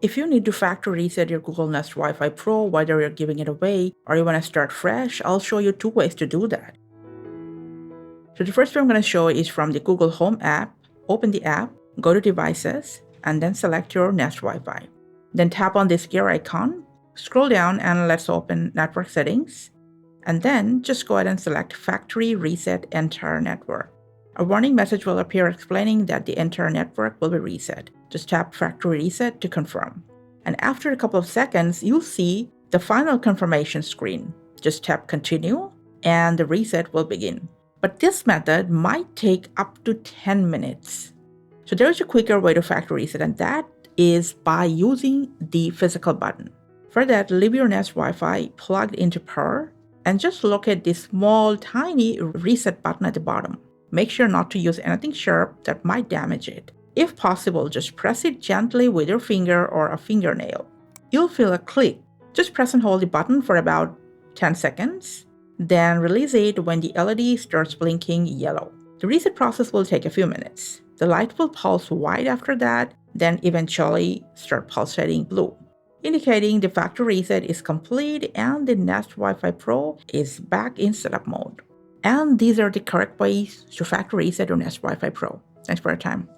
If you need to factory reset your Google Nest Wi-Fi Pro, whether you're giving it away or you want to start fresh, I'll show you 2 ways to do that. So the first way I'm going to show is from the Google Home app. Open the app, go to Devices, and then select your Nest Wi-Fi. Then tap on this gear icon, scroll down, and let's open Network Settings. And then just go ahead and select Factory Reset Entire Network. A warning message will appear explaining that the entire network will be reset. Just tap Factory Reset to confirm. And after a couple of seconds, you'll see the final confirmation screen. Just tap Continue, and the reset will begin. But this method might take up to 10 minutes. So there is a quicker way to factory reset, and that is by using the physical button. For that, leave your Nest Wi-Fi plugged into power and just locate this small, tiny reset button at the bottom. Make sure not to use anything sharp that might damage it. If possible, just press it gently with your finger or a fingernail. You'll feel a click. Just press and hold the button for about 10 seconds. Then release it when the LED starts blinking yellow. The reset process will take a few minutes. The light will pulse white after that, then eventually start pulsating blue, indicating the factory reset is complete and the Nest Wi-Fi Pro is back in setup mode. And these are the correct ways to factory reset your Nest Wi-Fi Pro. Thanks for your time.